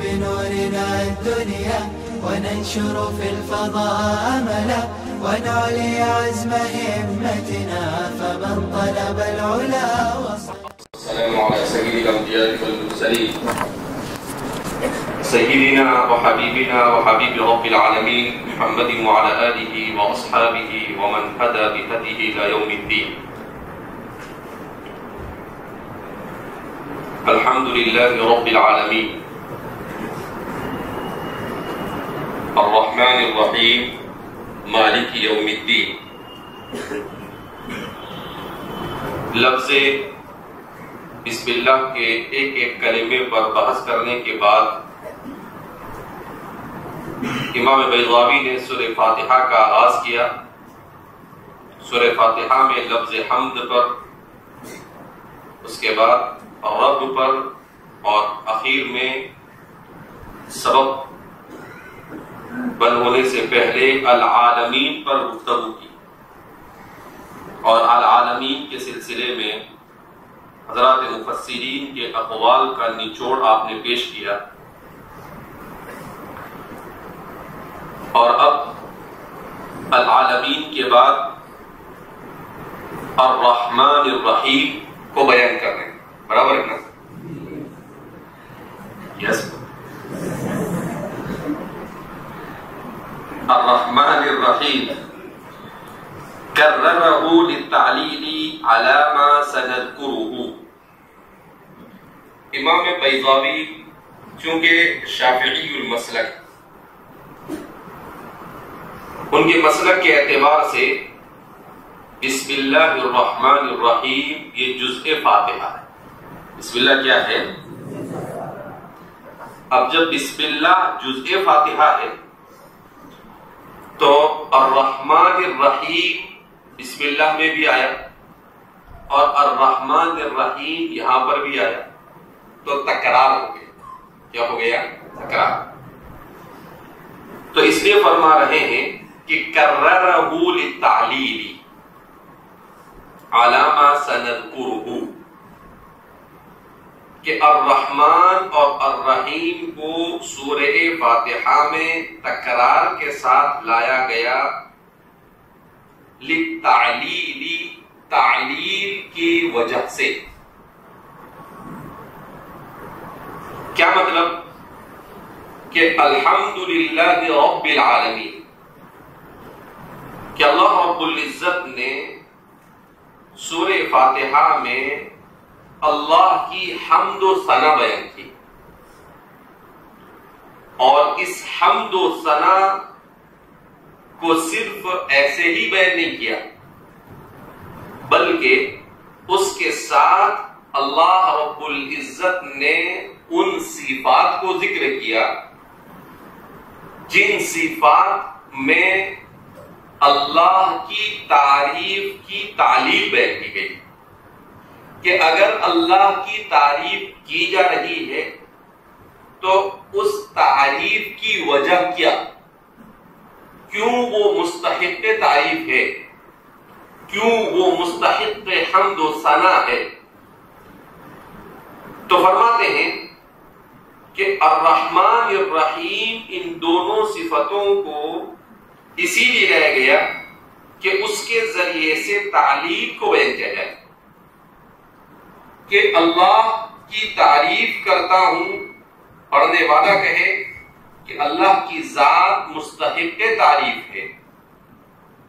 بنورنا الدنيا وننشر في الفضاء أملا ونعلي عزم همتنا فمن طلب العلا وصل. السلام على سيد الأنبياء والمرسلين سيدنا وحبيبنا وحبيب رب العالمين محمد وعلى آله وأصحابه ومن هدى بهديه إلى يوم الدين. الحمد لله رب العالمين الرحمن الرحيم مالك يوم الدين. لفظ بسم اللہ کے ایک ایک کلمے پر بحث کرنے کے بعد امام بیضاوی نے سورہ فاتحہ کا آغاز کیا. سورہ فاتحہ میں لفظ حمد پر، اس کے بعد رب پر، اور اخیر میں سبب بند ہونے سے پہلے العالمین پر گفتگو کی. اور العالمین کے سلسلے میں حضرات مفسرین کے اقوال کا نچوڑ آپ نے پیش کیا. اور اب العالمین کے بعد الرحمن الرحیم کو بیان کر رہے ہیں. برابر ہے نا؟ یس. الرحمن الرحیم کررہ للتعلیل علی ما سنذکرہ. امام بیضاوی چونکہ شافعی المسلک، ان کے مسلک کے اعتبار سے بسم اللہ الرحمن الرحیم یہ جزء فاتحہ ہے. بسم اللہ کیا ہے؟ اب جب بسم اللہ جزء فاتحہ ہے تو الرحمن الرحیم بسم اللہ میں بھی آیا اور الرحمن الرحیم یہاں پر بھی آیا، تو تکرار ہو گیا. کیا ہو گیا؟ تکرار. تو اس لیے فرما رہے ہیں کہ کررہ للتعلیل علی ما سنذکرہ، کہ الرحمن اور الرحیم کو سورہ فاتحہ میں تکرار کے ساتھ لایا گیا للتعلیل، تعلیل کی وجہ سے. کیا مطلب؟ کہ الحمدللہ رب العالمین، کہ اللہ رب العزت نے سورہ فاتحہ میں اللہ کی حمد و ثنا بیان کی، اور اس حمد و ثنا کو صرف ایسے ہی بیان نہیں کیا، بلکہ اس کے ساتھ اللہ رب العزت نے ان صفات کو ذکر کیا جن صفات میں اللہ کی تعریف کی تعلیل بیان کی گئی. کہ اگر اللہ کی تعریف کی جا رہی ہے تو اس تعریف کی وجہ کیا، کیوں وہ مستحق تعریف ہے، کیوں وہ مستحق حمد و ثنا ہے. تو فرماتے ہیں کہ الرحمن الرحیم ان دونوں صفتوں کو اسی لیے لایا گیا کہ اس کے ذریعے سے تعلیل کو بیان کیا جائے. کہ اللہ کی تعریف کرتا ہوں، پڑھنے والا کہے کہ اللہ کی ذات مستحق تعریف ہے.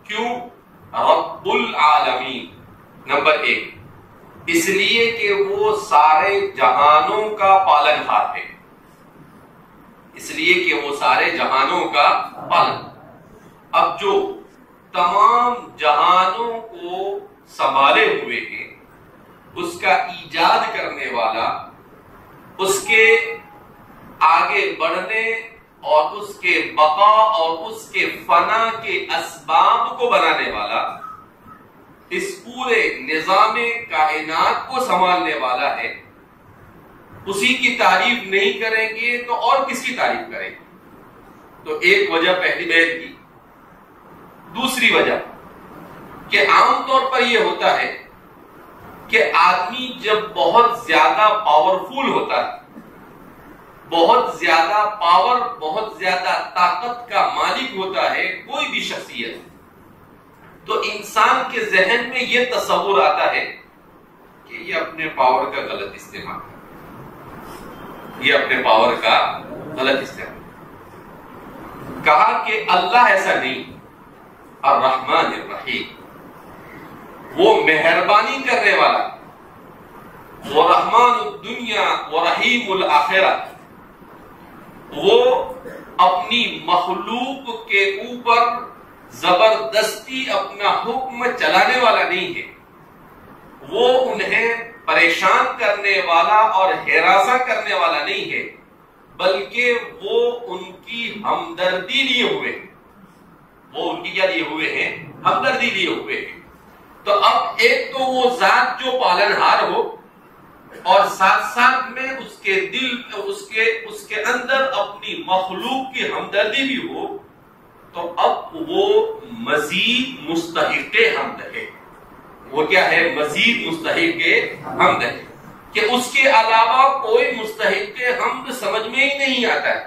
کیوں؟ رب العالمین، نمبر ایک اس لیے کہ وہ سارے جہانوں کا پالن ہار ہے. اس لیے کہ وہ سارے جہانوں کا پالن. اب جو تمام جہانوں کو سنبھالے ہوئے ہیں، اس کا ایجاد کرنے والا، اس کے آگے بڑھنے اور اس کے بقا اور اس کے فنا کے اسباب کو بنانے والا، اس پورے نظام کائنات کو سنبھالنے والا ہے، اسی کی تعریف نہیں کریں گے تو اور کس کی تعریف کریں گے؟ تو ایک وجہ پہلی بیان کی. دوسری وجہ کہ عام طور پر یہ ہوتا ہے کہ آدمی جب بہت زیادہ پاورفل ہوتا ہے بہت زیادہ پاور، بہت زیادہ طاقت کا مالک ہوتا ہے کوئی بھی شخصیت، تو انسان کے ذہن میں یہ تصور آتا ہے کہ یہ اپنے پاور کا غلط استعمال، یہ اپنے پاور کا غلط استعمال۔ کہا کہ اللہ ایسا نہیں، الرحمن الرحیم، وہ مہربانی کرنے والا، وہ رحمان الدنیا و رحیم الآخرہ، وہ اپنی مخلوق کے اوپر زبردستی اپنا حکم چلانے والا نہیں ہے، وہ انہیں پریشان کرنے والا اور ہراساں کرنے والا نہیں ہے، بلکہ وہ ان کی ہمدردی لیے ہوئے ہیں، وہ ان کی کیا لیے ہوئے ہیں؟ ہمدردی لیے ہوئے ہیں۔ تو اب ایک تو وہ ذات جو پالنہار ہو اور ساتھ ساتھ میں اس کے دل اس کے اندر اپنی مخلوق کی ہمدردی بھی ہو، تو اب وہ مزید مستحق حمد ہے۔ وہ کیا ہے؟ مزید مستحق حمد ہے، کہ اس کے علاوہ کوئی مستحق حمد سمجھ میں ہی نہیں آتا ہے۔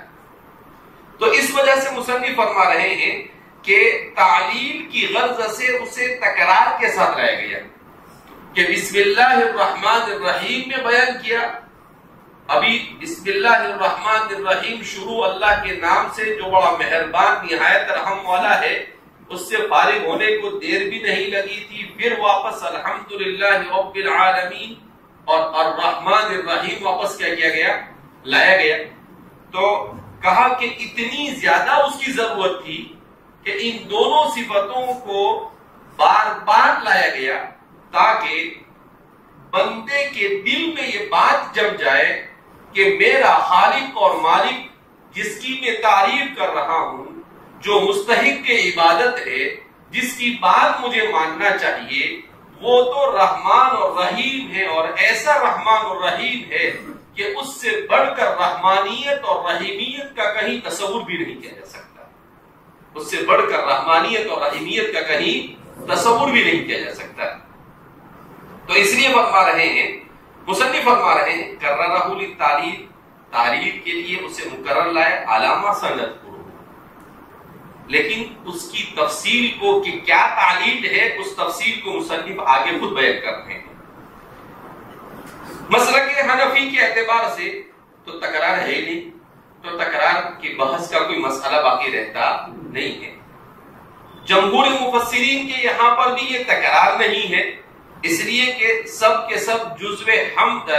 تو اس وجہ سے مصنف فرما رہے ہیں کہ تعلیل کی غرض سے اسے تکرار کے ساتھ لایا گیا، کہ بسم اللہ الرحمن الرحیم میں بیان کیا۔ ابھی بسم اللہ الرحمن الرحیم شروع اللہ کے نام سے جو بڑا مہربان نہایت رحم والا ہے، اس سے فارغ ہونے کو دیر بھی نہیں لگی تھی، پھر واپس الحمدللہ رب العالمین اور الرحمن الرحیم واپس کیا گیا؟ لایا گیا۔ تو کہا کہ اتنی زیادہ اس کی ضرورت تھی کہ ان دونوں صفتوں کو بار بار لایا گیا، تاکہ بندے کے دل میں یہ بات جم جائے کہ میرا خالق اور مالک جس کی میں تعریف کر رہا ہوں، جو مستحق عبادت ہے، جس کی بات مجھے ماننا چاہیے، وہ تو رحمان اور رحیم ہے، اور ایسا رحمان اور رحیم ہے کہ اس سے بڑھ کر رحمانیت اور رحیمیت کا کہیں تصور بھی نہیں کیا جا سکتا، اس سے بڑھ کر رحمانیت اور رحیمیت کا کہیں تصور بھی نہیں کیا جا سکتا۔ تو اس لیے فرما رہے ہیں، مصنف فرما رہے ہیں، کررہ للتعلیل، تعلیل کے لیے اسے مکرر لائے، علامہ سند کو، لیکن اس کی تفصیل کو کہ کیا تعلیل ہے، اس تفصیل کو مصنف آگے خود بیان کرتے ہیں۔ مسلک حنفی کے اعتبار سے تو تکرار ہے ہی نہیں، تو تکرار کی بحث کا کوئی مسئلہ باقی رہتا نہیں ہے۔ جمہور مفسرین کے یہاں پر بھی یہ تکرار نہیں ہے، اس لیے کہ سب کے سب جزو حمد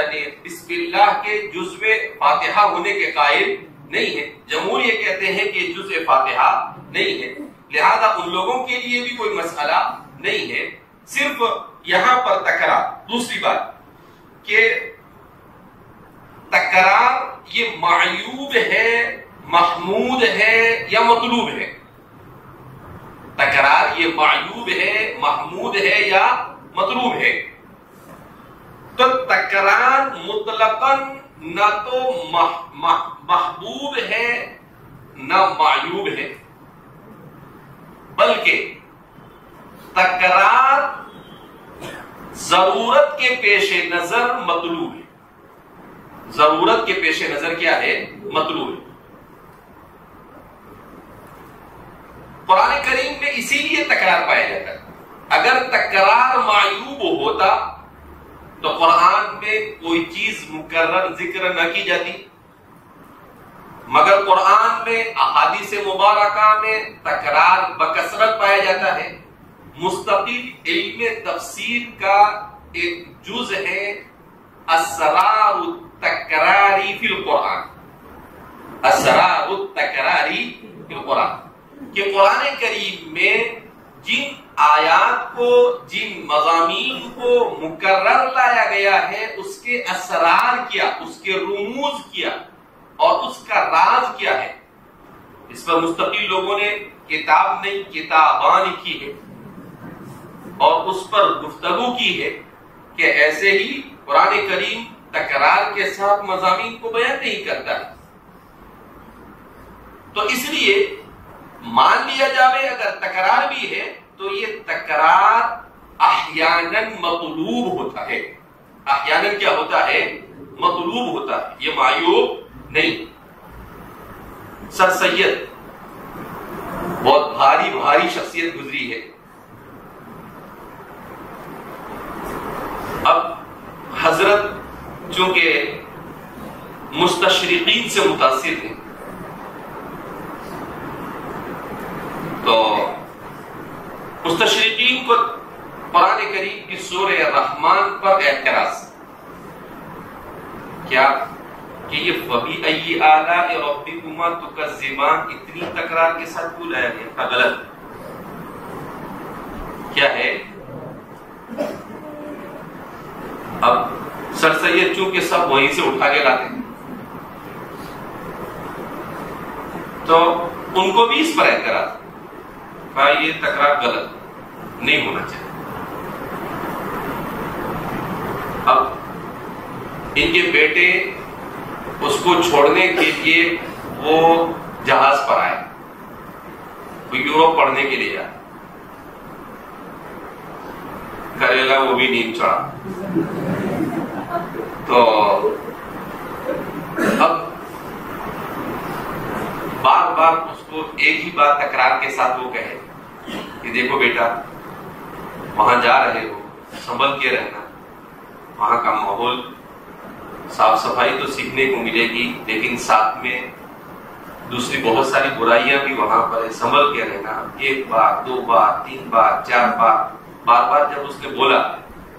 بسم اللہ کے جزو فاتحہ ہونے کے قائل نہیں ہے۔ جمہور یہ کہتے ہیں کہ جزو فاتحہ نہیں ہے، لہذا ان لوگوں کے لیے بھی کوئی مسئلہ نہیں ہے، صرف یہاں پر تکرار۔ دوسری بات کہ تکرار یہ معیوب ہے، محمود ہے یا مطلوب ہے؟ تکرار یہ معیوب ہے، محمود ہے یا مطلوب ہے؟ تو تکرار مطلقاً نہ تو محبوب ہے نہ معیوب ہے، بلکہ تکرار ضرورت کے پیش نظر مطلوب ہے۔ ضرورت کے پیش نظر کیا ہے؟ مطلوب ہے۔ قرآن کریم میں اسی لیے تکرار پایا جاتا ہے۔ اگر تکرار معیوب ہوتا تو قرآن میں کوئی چیز مکرر ذکر نہ کی جاتی، مگر قرآن میں احادیث مبارکہ میں تکرار بکثرت پایا جاتا ہے۔ مستقل علم تفسیر کا ایک جز ہے اسرار التکراری فی القرآن، اسرار التکراری فی القرآن، کہ قرآن کریم میں جن آیات کو، جن مضامین کو مکرر لایا گیا ہے، اس کے اسرار کیا، اس کے رموز کیا اور اس کا راز کیا ہے، اس پر مستقل لوگوں نے کتاب نہیں کتابان لکھی ہے اور اس پر گفتگو کی ہے کہ ایسے ہی قرآن کریم تکرار کے ساتھ مضامین کو بیان نہیں کرتا ہے۔ تو اس لیے مان لیا جاوے اگر تکرار بھی ہے تو یہ تکرار احیاناً مطلوب ہوتا ہے، احیاناً کیا ہوتا ہے؟ مطلوب ہوتا ہے، یہ معیوب نہیں۔ سر سید بہت بھاری بھاری شخصیت گزری ہے. اب حضرت چونکہ مستشرقین سے متاثر تھے تو مستشرقین کو قرآن کریم کی سورہ الرحمن پر اعتراض کیا کہ یہ فَبِأَيِّ آلَاءِ رَبِّكُمَا تُكَذِّبَانِ اتنی تکرار کے ساتھ کیوں لایا گیا؟ غلط کیا ہے؟ اب سر سید چونکہ سب وہیں سے اٹھا کے لاتے ہیں تو ان کو بھی اس پر اعتراض کہا یہ تکرار غلط نہیں ہونا چاہیے. اب ان کے بیٹے اس کو چھوڑنے کے لیے وہ جہاز پر آئے, وہ یورپ پڑھنے کے لیے آئے. کریلا وہ بھی نیند چڑھا. تو اب بار بار اس کو ایک ہی بات تکرار کے ساتھ وہ کہے کہ دیکھو بیٹا وہاں جا رہے ہو سنبھل کے رہنا, وہاں کا ماحول صاف صفائی تو سیکھنے کو ملے گی لیکن ساتھ میں دوسری بہت ساری برائیاں بھی وہاں پر ہے, سنبھل کے رہنا. ایک بار, دو بار, تین بار, چار بار, بار بار جب اس نے بولا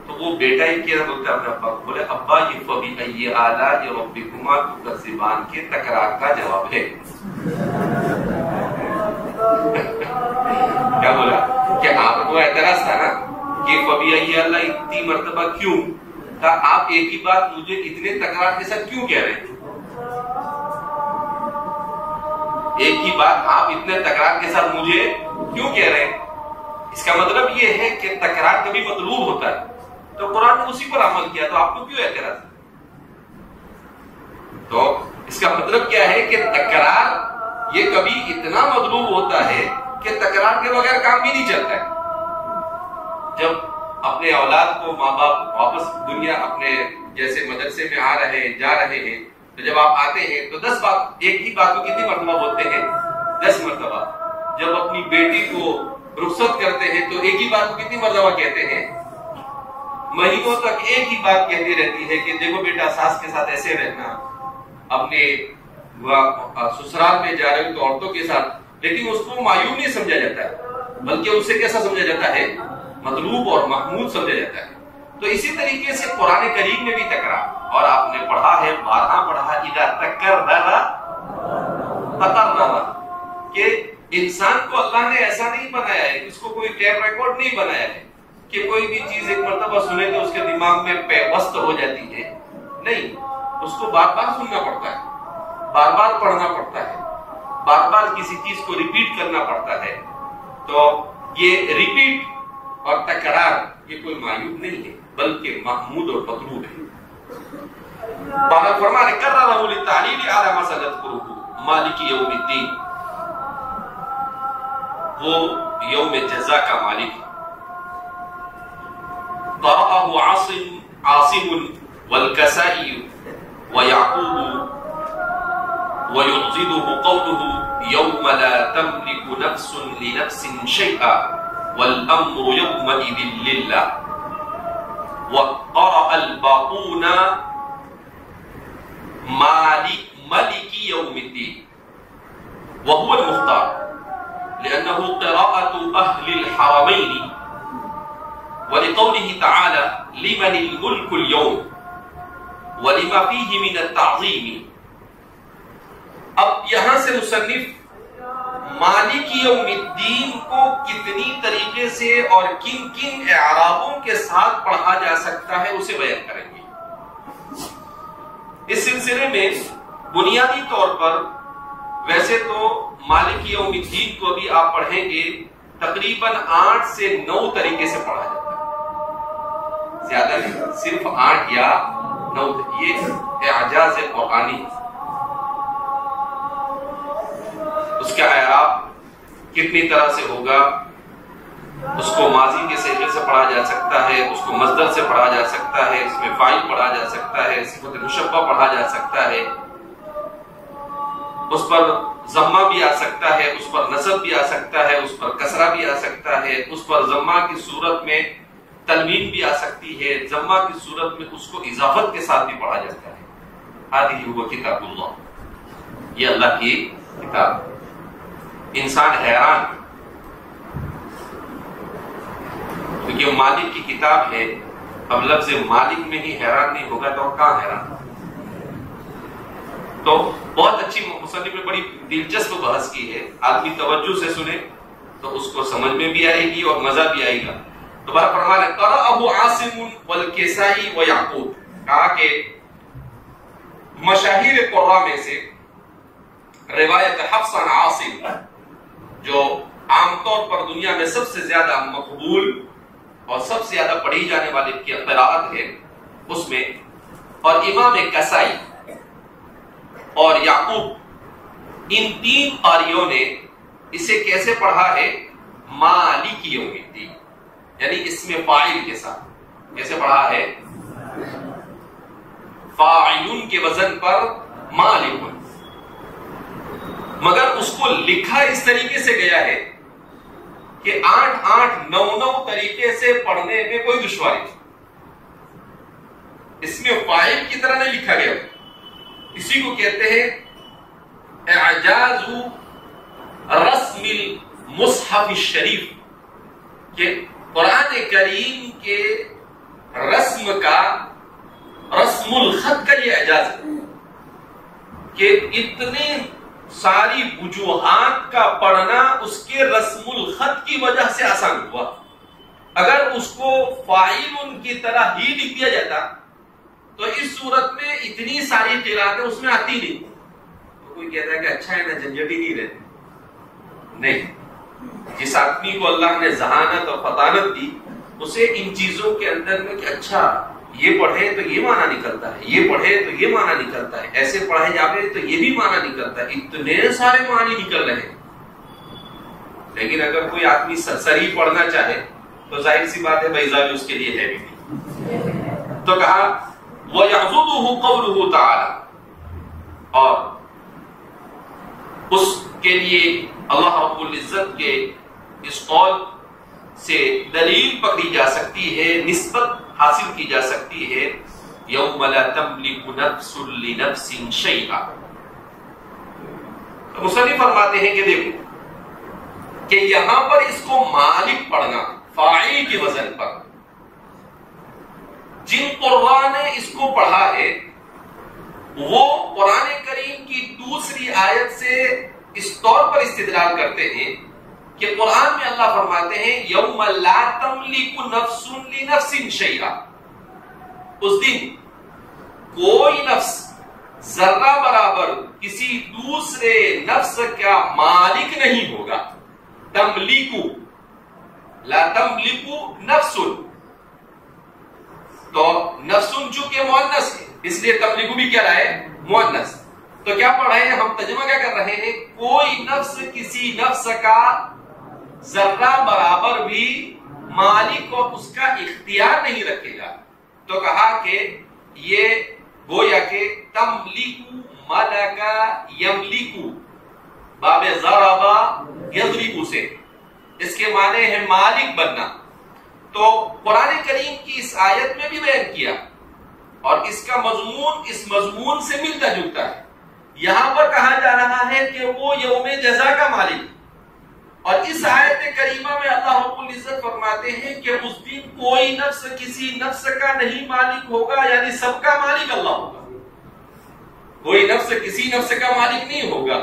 تو وہ بیٹا ہی کیا بولتا اپنے ابا کو, بولے ابا یہ فَبِأَيِّ آلَاءِ رَبِّكُمَا تُكَذِّبَانِ کے تکرار کا جواب ہے. کیا بولا کہ آپ کو اعتراض تھا نا کہ فَبِأَيِّ آلَاءِ اتنی مرتبہ کیوں, کہ آپ ایک ہی بات مجھے اتنے تکرار کے ساتھ کیوں کہہ رہے ہیں؟ ایک ہی بات آپ اتنے تکرار کے ساتھ مجھے کیوں کہہ رہے ہیں؟ اس کا مطلب یہ ہے کہ تکرار کبھی مطلوب ہوتا ہے تو قرآن نے اسی پر عمل کیا, تو آپ کو کیوں اعتراض؟ تو اس کا مطلب کیا ہے کہ تکرار یہ کبھی اتنا مطلوب ہوتا ہے کہ تکرار کے بغیر کام بھی نہیں چلتا ہے. جب اپنے اولاد کو ماں باپ واپس دنیا اپنے جیسے مدرسے میں آ رہے ہیں جا رہے ہیں تو جب آپ آتے ہیں تو 10 بات ایک ہی بات کو کتنی مرتبہ بولتے ہیں؟ 10 مرتبہ. جب اپنی بیٹی کو رخصت کرتے ہیں تو ایک ہی بات کو کتنی مرتبہ کہتے ہیں؟ مہینوں تک ایک ہی بات کہتی رہتی ہے کہ دیکھو بیٹا ساس کے ساتھ ایسے رہنا, اپنے سسرال میں جا رہے ہو تو عورتوں کے ساتھ, لیکن اس کو معیوب نہیں سمجھا جاتا ہے بلکہ اسے کیسا سمجھا جاتا ہے؟ مطلوب اور محمود سمجھا جاتا ہے. تو اسی طریقے سے قرآن کریم میں بھی تکرار, اور آپ نے پڑھا ہے بارہا پڑھا اذا تکرر تکرر, کہ انسان کو اللہ نے ایسا نہیں بنایا ہے, اس کو کوئی ٹیپ ریکارڈ نہیں بنایا ہے کہ کوئی بھی چیز ایک مرتبہ سنے تو اس کے دماغ میں پیوست ہو جاتی ہے. نہیں, اس کو بار بار سننا پڑتا ہے, بار بار پڑھنا پڑتا ہے, بار بار کسی چیز کو ریپیٹ کرنا پڑتا ہے. تو یہ ریپیٹ اور تکرار یہ کوئی معیوب نہیں ہے بلکہ محمود اور مطلوب ہے. فرمانے کررہ للتعلیل علی ما سنذکرہ مالک یوم الدین, وہ یوم جزا کا مالک ہے. قرأہ عاصم والکسائی ویعقوب ويعضده قوله يوم لا تملك نفس لنفس شيئا والأمر يومئذ لله. وقرأ الباقون مالك يوم الدين وهو المختار لأنه قراءة أهل الحرمين, ولقوله تعالى لمن الملك اليوم ولما فيه من التعظيم. اب یہاں سے مصنف مالک یوم الدین کو کتنی طریقے سے اور کن کن اعرابوں کے ساتھ پڑھا جا سکتا ہے اسے بیان کریں گے. اس سلسلے میں بنیادی طور پر ویسے تو مالک یوم الدین کو بھی آپ پڑھیں گے تقریباً 8 سے 9 طریقے سے پڑھا جاتا ہے, زیادہ نہیں, صرف 8 یا 9. یہ اعجاز قرآنی. اس کا اعراب کتنی طرح سے ہوگا, اس کو ماضی کے صیغے سے پڑھا جا سکتا ہے, اس کو مصدر سے پڑھا جا سکتا ہے, اس میں فاعل پڑھا جا سکتا ہے, صفت مشبہ پڑھا جا سکتا ہے, اس پر ضمہ بھی آ سکتا ہے، اس پر نصب بھی آ سکتا ہے، اس پر کسرہ بھی آ سکتا ہے، اس پر ضمہ کی صورت میں تنوین بھی آ سکتی ہے، ضمہ کی صورت میں اس کو اضافت کے ساتھ بھی پڑھا جاتا ہے۔ ہذہ هو کتاب اللہ، یہ اللہ کی کتاب۔ انسان حیران، کیونکہ مالک کی کتاب ہے، اب لفظ مالک میں ہی حیران نہیں ہوگا تو کہاں حیران؟ تو بہت اچھی مصنف نے بڑی دلچسپ بحث کی ہے، آدمی توجہ سے سنے تو اس کو سمجھ میں بھی آئے گی اور مزہ بھی آئے گا۔ دوبارہ فرمان ہے قرأہ عاصم والکسائی ویعقوب، کہا کہ مشاہیر قراء میں سے روایت حفص عن عاصم جو عام طور پر دنیا میں سب سے زیادہ مقبول اور سب سے زیادہ پڑھی جانے والی کی قراءت ہے اس میں، اور امام کسائی اور یعقوب، ان تین قاریوں نے اسے کیسے پڑھا ہے؟ مالک یوم الدین، یعنی اس میں فاعل کے ساتھ کیسے پڑھا ہے؟ فاعلون کے وزن پر مالک، مگر اس کو لکھا اس طریقے سے گیا ہے کہ 8 9 طریقے سے پڑھنے میں کوئی دشواری نہیں، اس میں فاعل کی طرح نہیں لکھا گیا۔ اسی کو کہتے ہیں اعجاز رسم المصحف الشریف، کہ قرآن کریم کے رسم الخط کا یہ اعجاز ہے کہ اتنے ساری وجوہات کا پڑھنا اس کے رسم الخط کی وجہ سے آسان ہوا۔ اگر اس کو فاعل کی طرح ہی لکھ دیا جاتا تو اس صورت میں اتنی ساری قراءتیں اس میں آتی نہیں۔ تو کوئی کہتا ہے کہ اچھا ہے نا، جھنجھٹ ہی نہیں رہتی۔ نہیں، جس آدمی کو اللہ نے ذہانت اور فطانت دی، اسے ان چیزوں کے اندر میں کہ اچھا یہ پڑھے تو یہ معنی نکلتا ہے، یہ پڑھے تو یہ معنی نکلتا ہے، ایسے پڑھے جاوے تو یہ بھی معنی نکلتا ہے، اتنے سارے معنی نکل رہے ہیں۔ لیکن اگر کوئی آدمی سرسری پڑھنا چاہے تو ظاہر سی بات ہے بیضاوی اس کے لیے ہے بھی نہیں۔ تو کہا وَيَعْضُدُهُ قَوْلُهُ تَعَالَى، اور اس کے لیے اللہ رب العزت کے اس قول سے دلیل پکڑی جا سکتی ہے، نسبت حاصل کی جا سکتی ہے، یوم لا تملک نفس لنفس شیئا۔ مصنف فرماتے ہیں کہ دیکھو کہ یہاں پر اس کو مالک پڑھنا فاعل کے وزن پر، جن قراء نے اس کو پڑھا ہے وہ قرآن کریم کی دوسری آیت سے اس طور پر استدلال کرتے ہیں کہ قرآن میں اللہ فرماتے ہیں یوم لا تملک نفس لنفس شیئا، اس دن کوئی نفس ذرہ برابر کسی دوسرے نفس کا مالک نہیں ہوگا۔ تملکو، لا تملکو نفس، تو نفس چونکہ مؤنث ہے اس لیے تملکو بھی کیا رہا ہے؟ مؤنث۔ تو کیا پڑھ رہے ہیں ہم؟ ترجمہ کیا کر رہے ہیں؟ کوئی نفس کسی نفس کا ذرہ برابر بھی مالک اور اس کا اختیار نہیں رکھے گا۔ تو کہا کہ یہ گویا کہ تملکو ملکا یملکو، باب ضربا یضربو سے اس کے معنی ہے مالک بننا۔ تو قرآن کریم کی اس آیت میں بھی بیان کیا اور اس کا مضمون اس مضمون سے ملتا جلتا ہے۔ یہاں پر کہا جا رہا ہے کہ وہ یوم جزا کا مالک، اور اس آیت کریمہ میں اللہ رب العزت فرماتے ہیں کہ اس دن کوئی نفس کسی نفس کا نہیں مالک ہوگا، یعنی سب کا مالک اللہ ہوگا، کوئی نفس کسی نفس کا مالک نہیں ہوگا،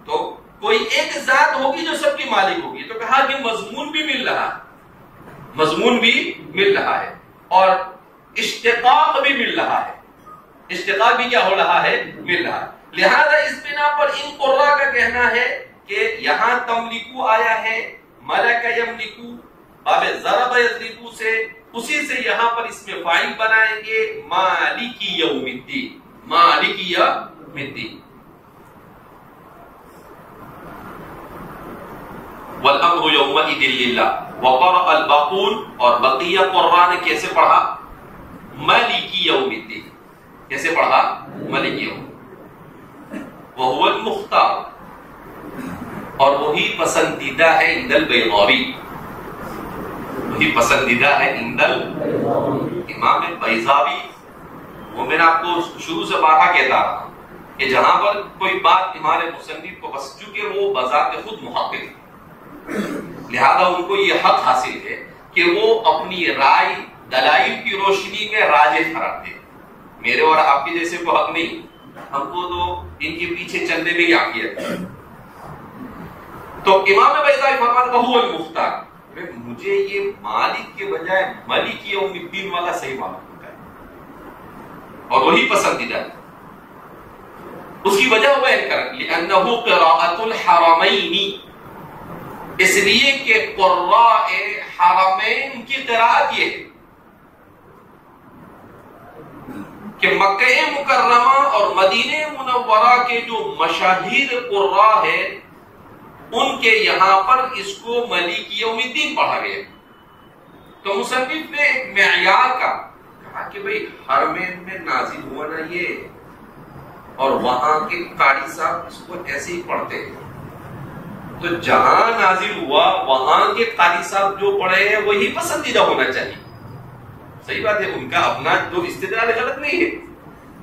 تو کوئی ایک ذات ہوگی جو سب کی مالک ہوگی۔ تو کہا کہ مضمون بھی مل رہا ہے، مضمون بھی مل رہا ہے اور اشتقاق بھی مل رہا ہے، اشتقاق بھی کیا ہو رہا ہے؟ مل رہا ہے۔ لہذا اس بنا پر ان قراء کا کہنا ہے کہ یہاں تملکو آیا ہے ملک یملکو، باب ضرب یضربو سے، اسی سے یہاں پر اس میں فاعل بنائیں گے مالکی یوم الدین، مالکی یوم الدین۔ والامر یومئذ للہ۔ وقرأ الباقون، اور بقیہ قراء نے کیسے پڑھا؟ مالکی یوم الدین، کیسے پڑھا؟ مالکی یوم، وہو المختار، وہی پسندیدہ ہے عند البیضاوی، وہی پسندیدہ ہے عند امام بیضاوی۔ وہ میں نے آپ کو شروع سے بارہا کہتا رہا کہ جہاں پر کوئی بات ہمارے مصنف کو بس، چونکہ وہ بذات خود محقق ہے، لہذا ان کو یہ حق حاصل ہے کہ وہ اپنی رائے دلائل کی روشنی میں راجح قرار دے۔ میرے اور آپ کے جیسے کو حق نہیں، ہم کو تو ان کے پیچھے چلنے میں ہی عافیت ہے۔ تو امام بیضاوی فرماتے ہیں وہو المختار، مجھے یہ مالک کے بجائے ملک یوم الدین والا صحیح معلوم ہوتا ہے اور وہی پسندیدہ ہے۔ اس کی وجہ وہ بیان کر لأنه قراءة الحرمین، اس لیے کہ قراء حرمین کی قراءت یہ ہے کہ مکہ مکرمہ اور مدینہ منورہ کے جو مشاہیر قراء ہیں ان کے یہاں پر اس کو ملک یوم الدین پڑھا گیا۔ تو مصنف نے ایک معیار کا کہا کہ بھئی حرمین میں نازل ہوا نا یہ، اور وہاں کے قاری صاحب اس کو ایسے ہی پڑھتے ہیں، تو جہاں نازل ہوا وہاں کے قاری صاحب جو پڑھے ہیں وہی پسندیدہ ہونا چاہیے۔ صحیح بات ہے، ان کا اپنا جو استدلال غلط نہیں ہے،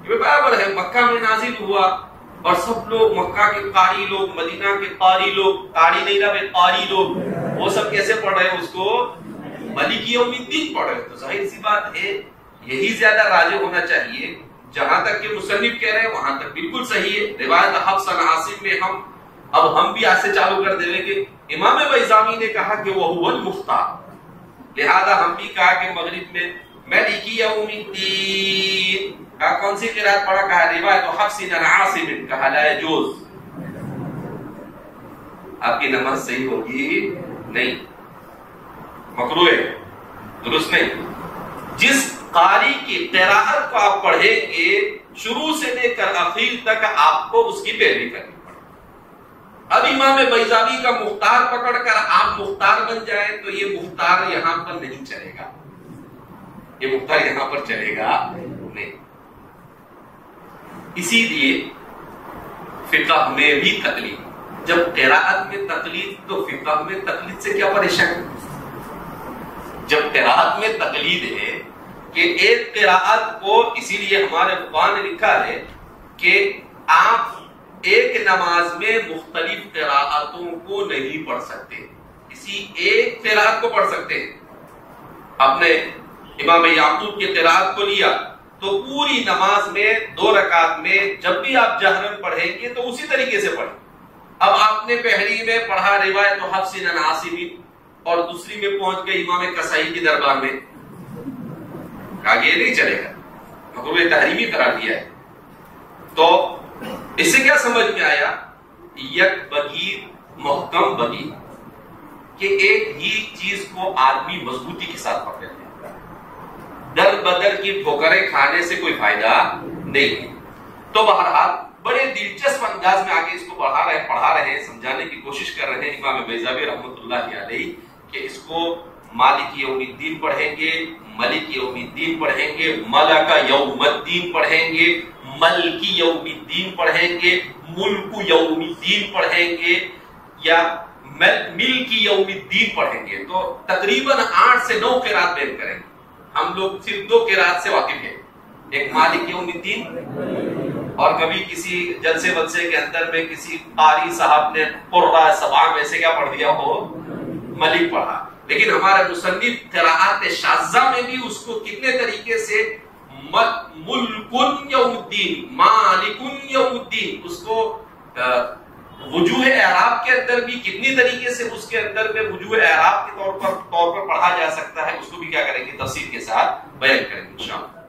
یہ برابر ہے۔ مکہ میں نازل ہوا اور سب لوگ مکہ کے قاری لوگ، مدینہ کے قاری لوگ، قاری نہیں رہا قاری لوگ، وہ سب کیسے پڑھ رہے ہیں؟ اس کو ملک یوم الدین پڑھ رہے ہیں۔ تو ظاہر سی بات ہے یہی زیادہ راجح ہونا چاہیے۔ جہاں تک کہ مصنف کہہ رہے ہیں وہاں تک بالکل صحیح ہے۔ روایت حفص عن عاصم میں ہم بھی ایسے چالو کر دیں کہ امام بیضاوی نے کہا کہ وہ هو المختار، لہذا ہم بھی کہا کہ مغرب میں ملک یوم الدین کا کون سی قرات پڑھا؟ کہا روایت حفص عن عاصم، کہا لا يجوز، آپ کی نماز صحیح ہوگی نہیں، مکروہ ہے، درست نہیں۔ جس قاری کی قراءت کو آپ پڑھیں گے شروع سے لے کر اخیر تک آپ کو اس کی پیروی کرنی پڑے۔ اب امام بیضاوی کا مختار پکڑ کر آپ مختار بن جائیں تو یہ مختار یہاں پر نہیں چلے گا، یہ مختار یہاں پر چلے گا نہیں۔ اسی لیے فقہ میں بھی تقلید، جب قراءت میں تقلید تو فقہ میں تقلید سے کیا پریشان؟ جب قراءت میں تقلید ہے کہ ایک قراءت کو، اسی لیے ہمارے فقہاء نے لکھا ہے کہ آپ ایک نماز میں مختلف قراءتوں کو نہیں پڑھ سکتے، کسی ایک قراءت کو پڑھ سکتے ہیں۔ آپ نے امام یعقوب کی قراءت کو لیا تو پوری نماز میں 2 رکعت میں جب بھی آپ جہرن پڑھیں گے تو اسی طریقے سے پڑھیں۔ اب آپ نے پہلی میں پڑھا روایت حفص عن عاصم اور دوسری میں پہنچ گئے امام کسائی کی دربار میں، آگے نہیں چلے گا، مکروہ تحریمی قرار دیا ہے۔ تو اس سے کیا سمجھ میں آیا؟ یک بگیر محکم بگیر، کہ ایک ہی چیز کو آدمی مضبوطی کے ساتھ پکڑ لیتے ہیں، در بدر کی ٹھوکریں کھانے سے کوئی فائدہ نہیں۔ تو بہرحال بڑے دلچسپ انداز میں آگے اس کو پڑھا رہے ہیں، سمجھانے کی کوشش کر رہے ہیں امام بیضاوی رحمۃ اللہ علیہ کہ اس کو مالک یوم الدین پڑھیں گے، ملک یوم الدین پڑھیں گے، ملک یوم الدین پڑھیں گے، ملکی یوم الدین پڑھیں گے، ملک یوم الدین پڑھیں گے، یا ملکی یوم الدین پڑھیں گے۔ تو تقریباً 8 سے 9 قرات بیان کریں گے۔ ہم لوگ صرف 2 قرات سے واقف ہیں، ایک مالک یوم الدین، اور کبھی کسی جلسے ولسے کے اندر میں کسی قاری صاحب نے قرہ سبع میں سے کیا پڑھ دیا ہو؟ ملک پڑھا۔ لیکن ہمارے مصنف قراءات شاذہ میں بھی اس کو کتنے طریقے سے ملک یوم الدین، مالک یوم الدین، اس کو وجوہ اعراب کے اندر بھی کتنی طریقے سے اس کے اندر میں وجوہ اعراب کے طور پر پڑھا جا سکتا ہے، اس کو بھی کیا کریں گے؟ تفصیل کے ساتھ بیان کریں گے انشاءاللہ۔